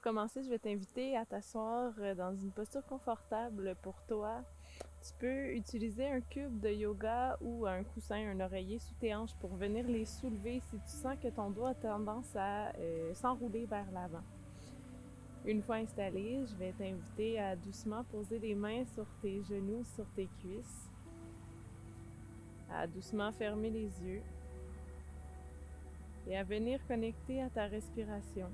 commencer, je vais t'inviter à t'asseoir dans une posture confortable pour toi. Tu peux utiliser un cube de yoga ou un coussin, un oreiller sous tes hanches pour venir les soulever si tu sens que ton dos a tendance à s'enrouler vers l'avant. Une fois installé, je vais t'inviter à doucement poser les mains sur tes genoux, sur tes cuisses, à doucement fermer les yeux et à venir connecter à ta respiration.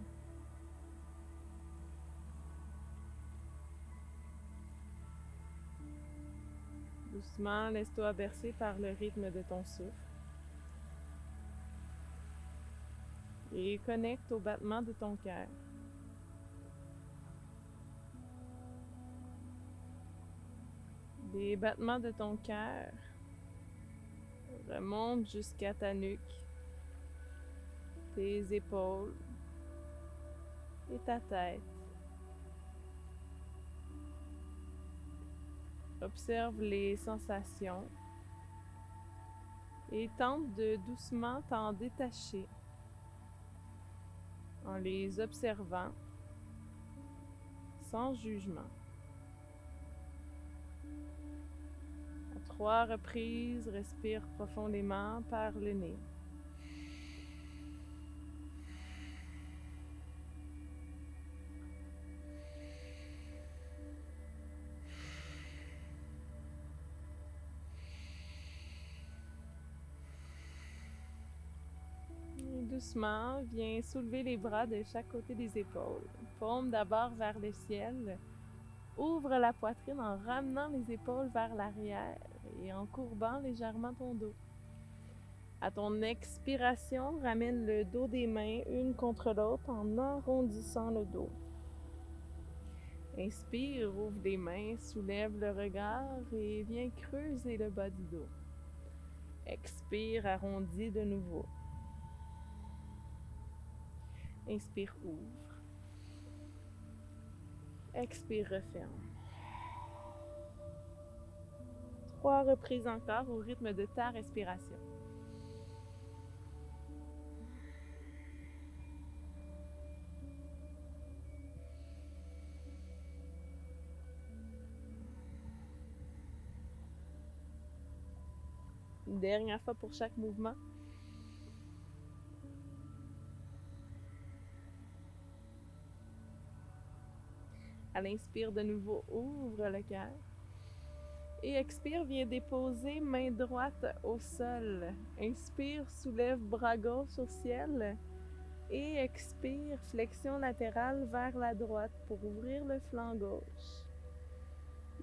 Doucement, laisse-toi bercer par le rythme de ton souffle et connecte au battement de ton cœur. Les battements de ton cœur remontent jusqu'à ta nuque, tes épaules et ta tête. Observe les sensations et tente de doucement t'en détacher en les observant sans jugement. À 3 reprises, respire profondément par le nez. Et doucement, viens soulever les bras de chaque côté des épaules. Paume d'abord vers le ciel. Ouvre la poitrine en ramenant les épaules vers l'arrière et en courbant légèrement ton dos. À ton expiration, ramène le dos des mains une contre l'autre en arrondissant le dos. Inspire, ouvre les mains, soulève le regard et viens creuser le bas du dos. Expire, arrondis de nouveau. Inspire, ouvre. Expire, referme. 3 reprises encore au rythme de ta respiration. Une dernière fois pour chaque mouvement. À l'inspire de nouveau, ouvre le cœur. Et expire, viens déposer main droite au sol. Inspire, soulève bras gauche au ciel. Et expire, flexion latérale vers la droite pour ouvrir le flanc gauche.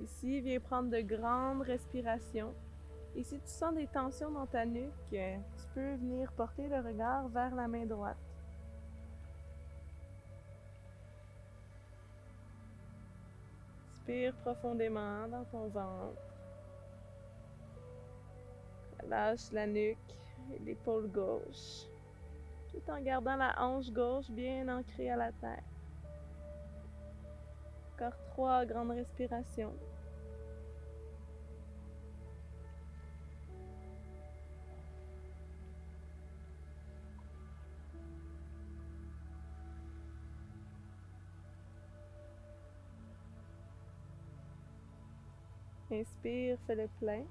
Ici, viens prendre de grandes respirations. Et si tu sens des tensions dans ta nuque, tu peux venir porter le regard vers la main droite. Inspire profondément dans ton ventre. Lâche la nuque et l'épaule gauche, tout en gardant la hanche gauche bien ancrée à la terre. Encore 3 grandes respirations. Inspire, fais le plein.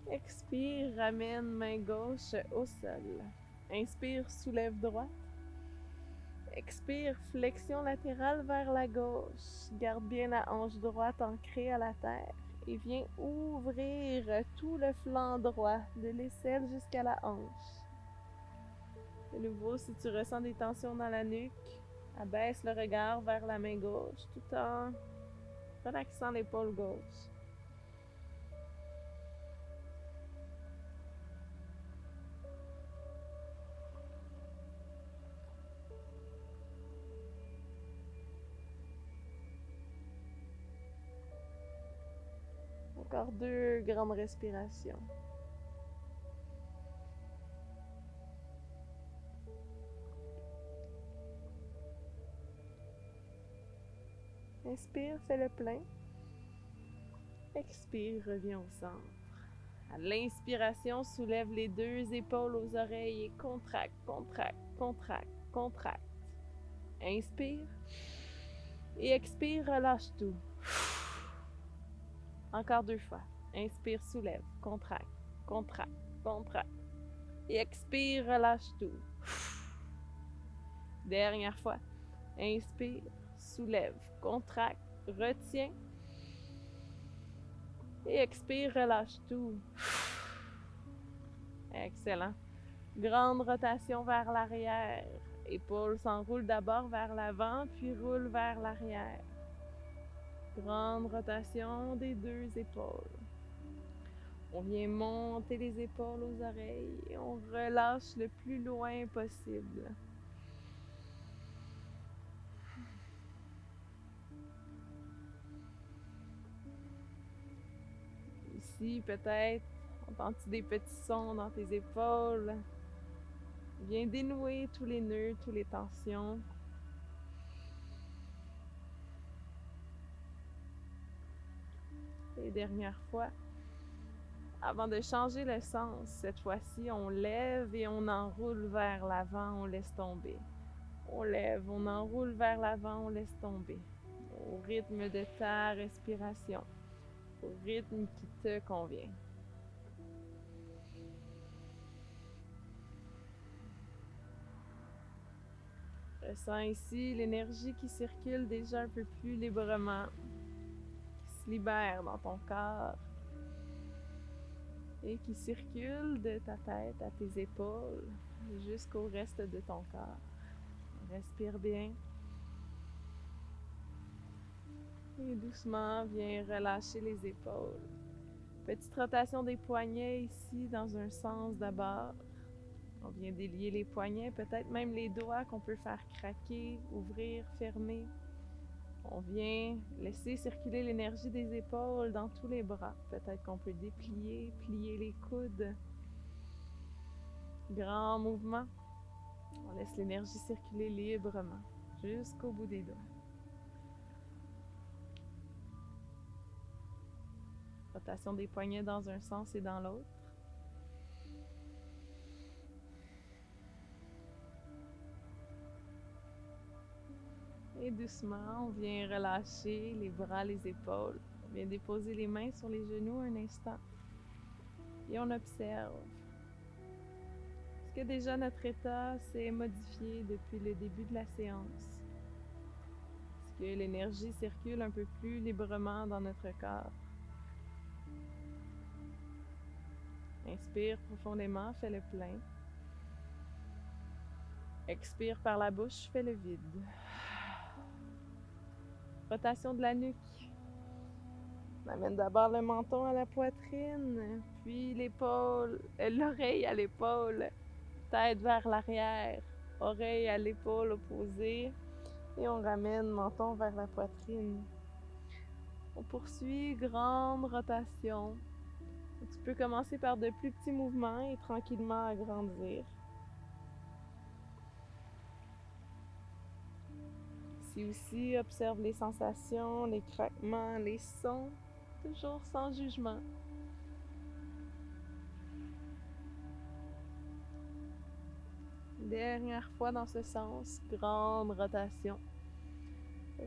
Expire, ramène main gauche au sol. Inspire, soulève droite. Expire, flexion latérale vers la gauche. Garde bien la hanche droite ancrée à la terre. Et viens ouvrir tout le flanc droit, de l'aisselle jusqu'à la hanche. De nouveau, si tu ressens des tensions dans la nuque, abaisse le regard vers la main gauche tout en relaxant l'épaule gauche. Encore 2 grandes respirations. Inspire, fais le plein. Expire, reviens au centre. À l'inspiration, soulève les 2 épaules aux oreilles et contracte, contracte, contracte, contracte. Inspire. Et expire, relâche tout. Encore 2 fois. Inspire, soulève, contracte, contracte, contracte. Et expire, relâche tout. Dernière fois. Inspire, soulève, contracte, retiens. Et expire, relâche tout. Excellent. Grande rotation vers l'arrière. Épaules s'enroulent d'abord vers l'avant, puis roulent vers l'arrière. Grande rotation des 2 épaules. On vient monter les épaules aux oreilles et on relâche le plus loin possible. Ici, peut-être, entends-tu des petits sons dans tes épaules? Viens dénouer tous les nœuds, toutes les tensions. Et dernière fois, avant de changer le sens, cette fois-ci, on lève et on enroule vers l'avant, on laisse tomber. On lève, on enroule vers l'avant, on laisse tomber. Au rythme de ta respiration, au rythme qui te convient. Ressens ici l'énergie qui circule déjà un peu plus librement, qui se libère dans ton corps et qui circule de ta tête à tes épaules jusqu'au reste de ton corps. Respire bien. Et doucement, viens relâcher les épaules. Petite rotation des poignets ici dans un sens d'abord. On vient délier les poignets, peut-être même les doigts qu'on peut faire craquer, ouvrir, fermer. On vient laisser circuler l'énergie des épaules dans tous les bras. Peut-être qu'on peut déplier, plier les coudes. Grand mouvement. On laisse l'énergie circuler librement jusqu'au bout des doigts. Rotation des poignets dans un sens et dans l'autre. Et doucement, on vient relâcher les bras, les épaules. On vient déposer les mains sur les genoux un instant. Et on observe. Est-ce que déjà notre état s'est modifié depuis le début de la séance? Est-ce que l'énergie circule un peu plus librement dans notre corps? Inspire profondément, fais le plein. Expire par la bouche, fais le vide. Rotation de la nuque. On amène d'abord le menton à la poitrine, puis l'oreille à l'épaule, tête vers l'arrière, oreille à l'épaule opposée, et on ramène menton vers la poitrine. On poursuit, grande rotation. Tu peux commencer par de plus petits mouvements et tranquillement agrandir. Ici aussi, observe les sensations, les craquements, les sons, toujours sans jugement. Dernière fois dans ce sens, grande rotation.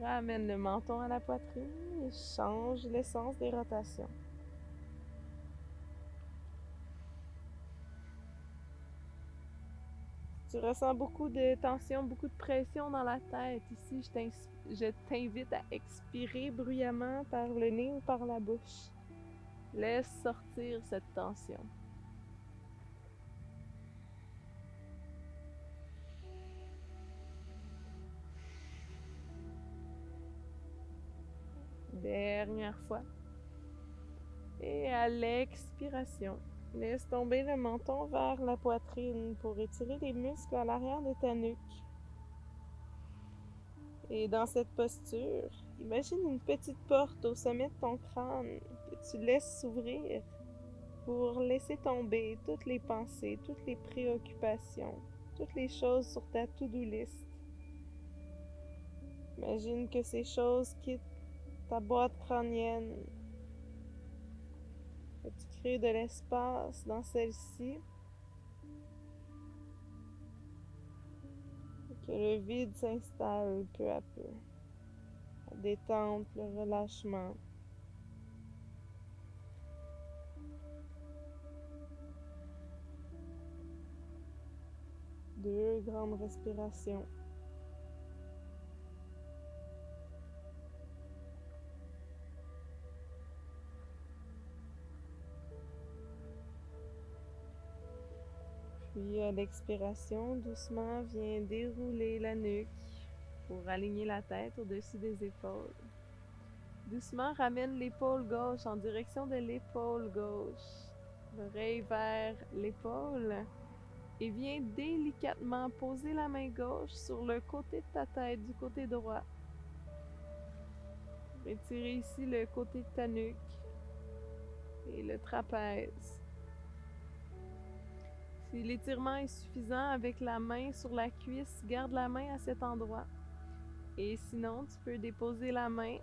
Ramène le menton à la poitrine et change le sens des rotations. Tu ressens beaucoup de tension, beaucoup de pression dans la tête. Ici, je t'invite à expirer bruyamment par le nez ou par la bouche. Laisse sortir cette tension. Dernière fois. Et à l'expiration, laisse tomber le menton vers la poitrine pour étirer les muscles à l'arrière de ta nuque. Et dans cette posture, imagine une petite porte au sommet de ton crâne que tu laisses s'ouvrir pour laisser tomber toutes les pensées, toutes les préoccupations, toutes les choses sur ta to-do list. Imagine que ces choses quittent ta boîte crânienne, que tu crées de l'espace dans celle-ci, et que le vide s'installe peu à peu. La détente, le relâchement. Deux grandes respirations. Puis à l'expiration, doucement, viens dérouler la nuque pour aligner la tête au-dessus des épaules. Doucement, ramène l'épaule gauche en direction de l'épaule gauche. L'oreille vers l'épaule. Et viens délicatement poser la main gauche sur le côté de ta tête, du côté droit. Étirez ici le côté de ta nuque et le trapèze. Si l'étirement est suffisant avec la main sur la cuisse, garde la main à cet endroit. Et sinon, tu peux déposer la main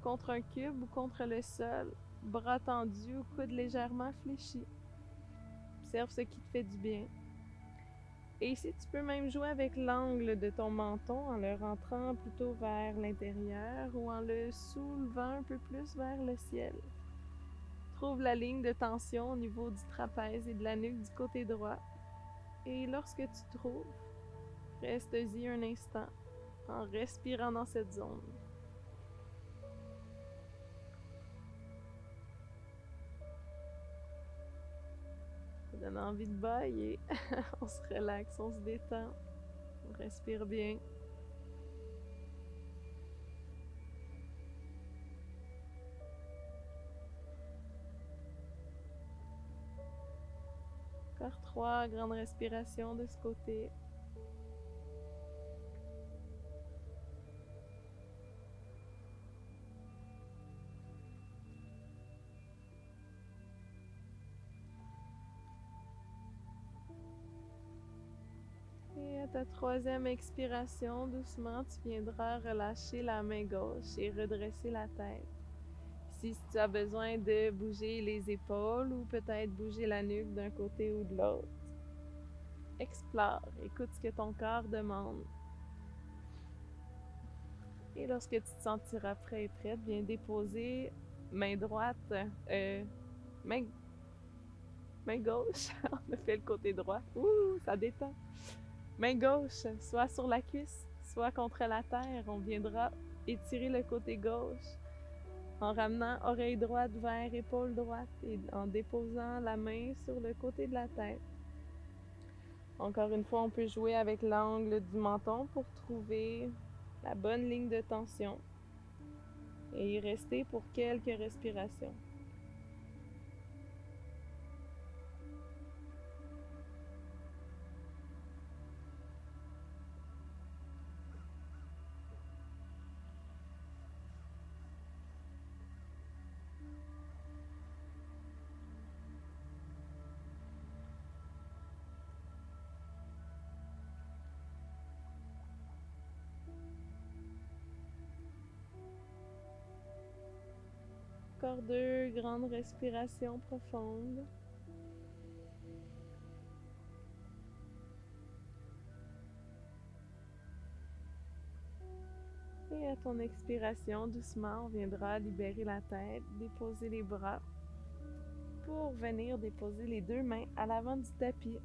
contre un cube ou contre le sol, bras tendus ou coude légèrement fléchi. Observe ce qui te fait du bien. Et ici, tu peux même jouer avec l'angle de ton menton en le rentrant plutôt vers l'intérieur ou en le soulevant un peu plus vers le ciel. Trouve la ligne de tension au niveau du trapèze et de la nuque du côté droit. Et lorsque tu trouves, reste-y un instant en respirant dans cette zone. Ça donne envie de bailler. On se relaxe, on se détend, on respire bien. Encore 3 grandes respirations de ce côté. Et à ta 3e expiration, doucement, tu viendras relâcher la main gauche et redresser la tête. Si tu as besoin de bouger les épaules ou peut-être bouger la nuque d'un côté ou de l'autre, explore, écoute ce que ton corps demande. Et lorsque tu te sentiras prêt et prête, viens déposer main droite, main gauche, on a fait le côté droit, ouh, ça détend. Main gauche, soit sur la cuisse, soit contre la terre, on viendra étirer le côté gauche en ramenant oreille droite vers épaule droite et en déposant la main sur le côté de la tête. Encore une fois, on peut jouer avec l'angle du menton pour trouver la bonne ligne de tension et y rester pour quelques respirations. Encore 2 grandes respirations profondes. Et à ton expiration, doucement, on viendra libérer la tête, déposer les bras pour venir déposer les 2 mains à l'avant du tapis.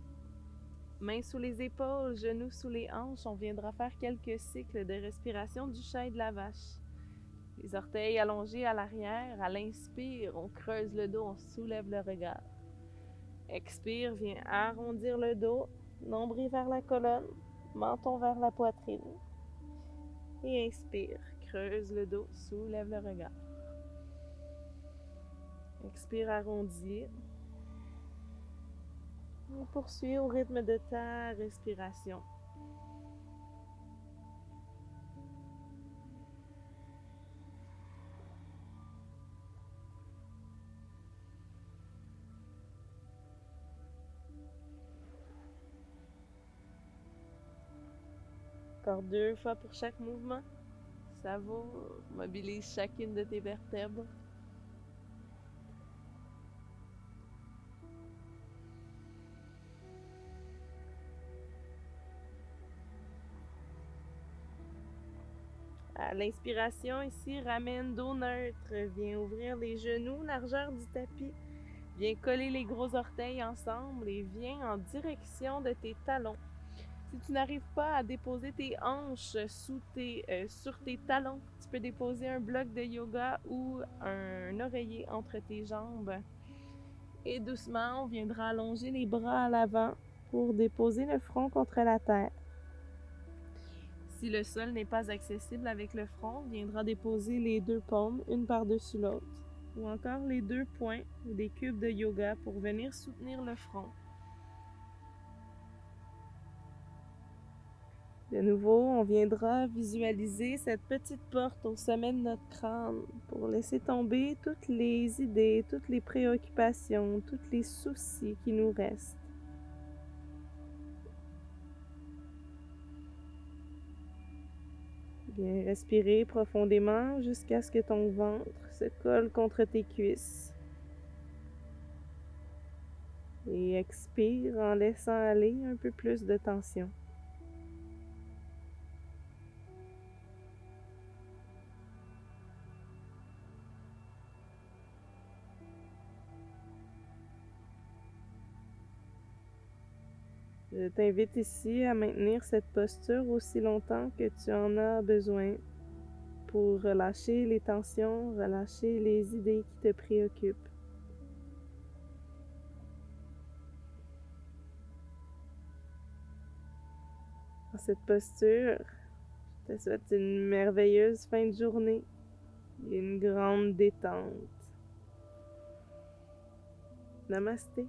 Mains sous les épaules, genoux sous les hanches, on viendra faire quelques cycles de respiration du chat et de la vache. Les orteils allongés à l'arrière, à l'inspire, on creuse le dos, on soulève le regard. Expire, viens arrondir le dos, nombril vers la colonne, menton vers la poitrine. Et inspire, creuse le dos, soulève le regard. Expire, arrondis. Et poursuis au rythme de ta respiration. Encore 2 fois pour chaque mouvement. Savoure, mobilise chacune de tes vertèbres. À l'inspiration, ici, ramène dos neutre. Viens ouvrir les genoux, largeur du tapis. Viens coller les gros orteils ensemble et viens en direction de tes talons. Si tu n'arrives pas à déposer tes hanches sur tes talons, tu peux déposer un bloc de yoga ou un oreiller entre tes jambes. Et doucement, on viendra allonger les bras à l'avant pour déposer le front contre la terre. Si le sol n'est pas accessible avec le front, on viendra déposer les deux paumes, une par-dessus l'autre, ou encore les deux poings ou des cubes de yoga pour venir soutenir le front. De nouveau, on viendra visualiser cette petite porte au sommet de notre crâne pour laisser tomber toutes les idées, toutes les préoccupations, tous les soucis qui nous restent. Bien, respirer profondément jusqu'à ce que ton ventre se colle contre tes cuisses. Et expire en laissant aller un peu plus de tension. Je t'invite ici à maintenir cette posture aussi longtemps que tu en as besoin pour relâcher les tensions, relâcher les idées qui te préoccupent. Dans cette posture, je te souhaite une merveilleuse fin de journée et une grande détente. Namasté.